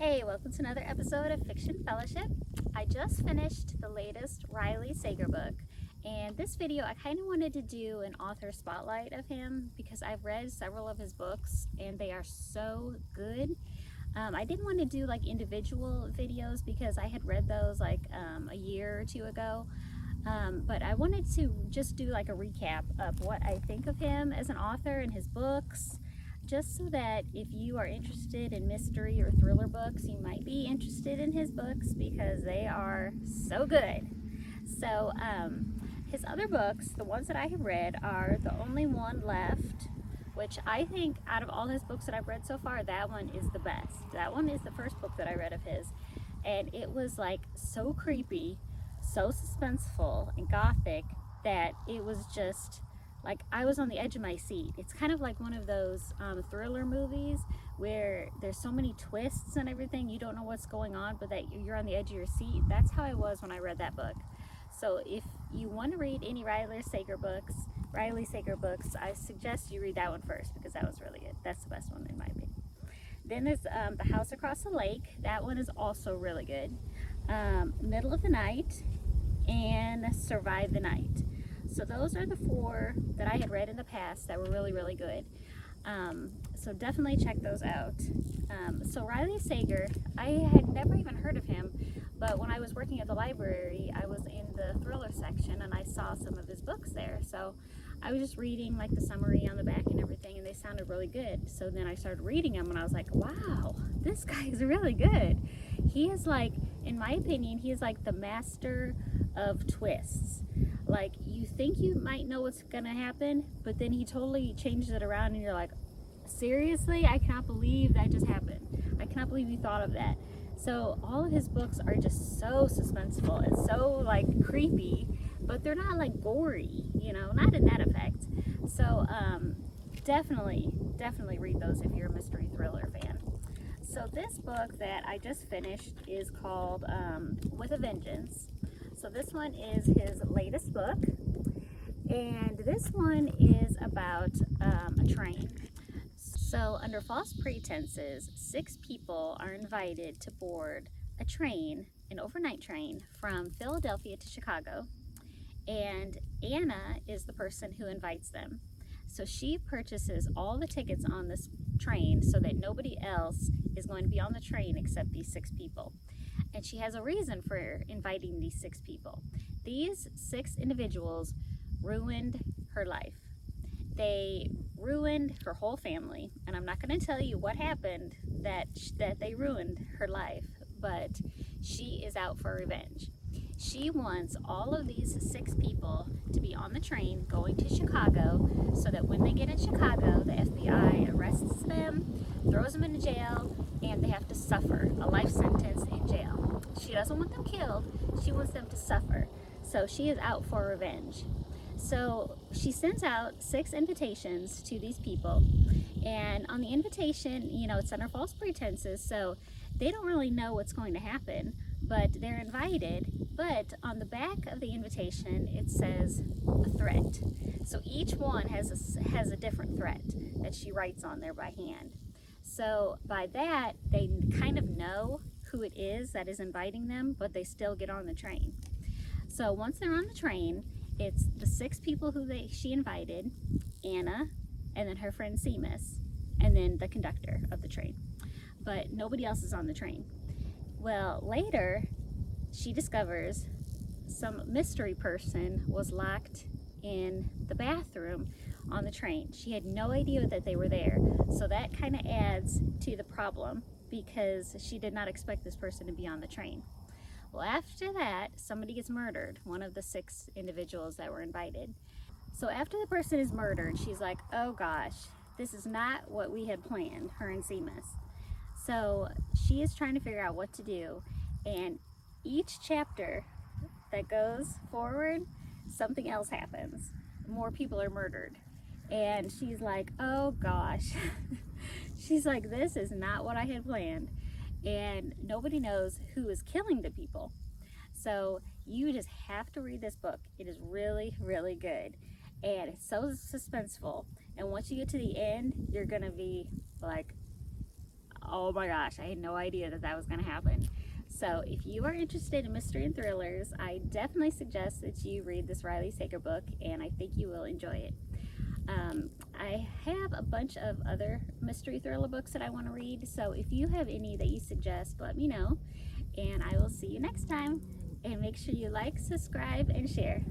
Hey, welcome to another episode of Fiction Fellowship. I just finished the latest Riley Sager book, and this video I kind of wanted to do an author spotlight of him because I've read several of his books and they are so good. I didn't want to do like individual videos because I had read those like a year or two ago, but I wanted to just do like a recap of what I think of him as an author and his books, just so that if you are interested in mystery or thriller books, you might be interested in his books because they are so good. So, his other books, the ones that I have read, are The Only One Left, which I think out of all his books that I've read so far, that one is the best. That one is the first book that I read of his, and it was like so creepy, so suspenseful and gothic that it was just like I was on the edge of my seat. It's kind of like one of those thriller movies where there's so many twists and everything, you don't know what's going on, but that you're on the edge of your seat. That's how I was when I read that book. So if you want to read any Riley Sager books, I suggest you read that one first because that was really good. That's the best one in my opinion. Then there's The House Across the Lake. That one is also really good. Middle of the Night and Survive the Night. So those are the four that I had read in the past that were really, really good. So definitely check those out. So Riley Sager, I had never even heard of him, but when I was working at the library, I was in the thriller section and I saw some of his books there. So I was just reading like the summary on the back and everything, and they sounded really good. So then I started reading them and I was like, wow, this guy is really good. He is like, in my opinion, he is like the master of twists. Like, you think you might know what's gonna happen, but then he totally changes it around and you're like, seriously? I cannot believe that just happened. I cannot believe you thought of that. So all of his books are just so suspenseful and so like creepy, but they're not like gory, not in that effect. So definitely read those if you're a mystery thriller fan. So this book that I just finished is called With a Vengeance. So this one is his latest book, and this one is about a train. So under false pretenses, 6 people are invited to board a train, an overnight train from Philadelphia to Chicago, and Anna is the person who invites them. So she purchases all the tickets on this train so that nobody else is going to be on the train except these 6 people. And she has a reason for inviting these 6 people. These 6 individuals ruined her life. They ruined her whole family, and I'm not going to tell you what happened that they ruined her life, but she is out for revenge. She wants all of these 6 people to be on the train going to Chicago so that when they get in Chicago, the FBI arrests them, throws them into jail, and they have to suffer a life sentence in jail. She doesn't want them killed, she wants them to suffer. So she is out for revenge. So she sends out 6 invitations to these people, and on the invitation, it's under false pretenses, so they don't really know what's going to happen, but they're invited. But on the back of the invitation, it says a threat. So each one has a different threat that she writes on there by hand. So by that, they kind of know who it is that is inviting them, but they still get on the train. So once they're on the train, it's the 6 people who she invited, Anna, and then her friend Seamus, and then the conductor of the train. But nobody else is on the train. Well, later, she discovers some mystery person was locked in the bathroom on the train. She had no idea that they were there. So that kind of adds to the problem because she did not expect this person to be on the train. Well, after that, somebody gets murdered, one of the 6 individuals that were invited. So after the person is murdered, she's like, oh gosh, this is not what we had planned, her and Seamus. So she is trying to figure out what to do, and each chapter that goes forward, something else happens. More people are murdered. And she's like, oh gosh. She's like, this is not what I had planned. And nobody knows who is killing the people. So you just have to read this book. It is really, really good. And it's so suspenseful. And once you get to the end, you're going to be like, oh my gosh, I had no idea that that was going to happen. So if you are interested in mystery and thrillers, I definitely suggest that you read this Riley Sager book, and I think you will enjoy it. I have a bunch of other mystery thriller books that I want to read, so if you have any that you suggest, let me know, and I will see you next time. And make sure you like, subscribe, and share.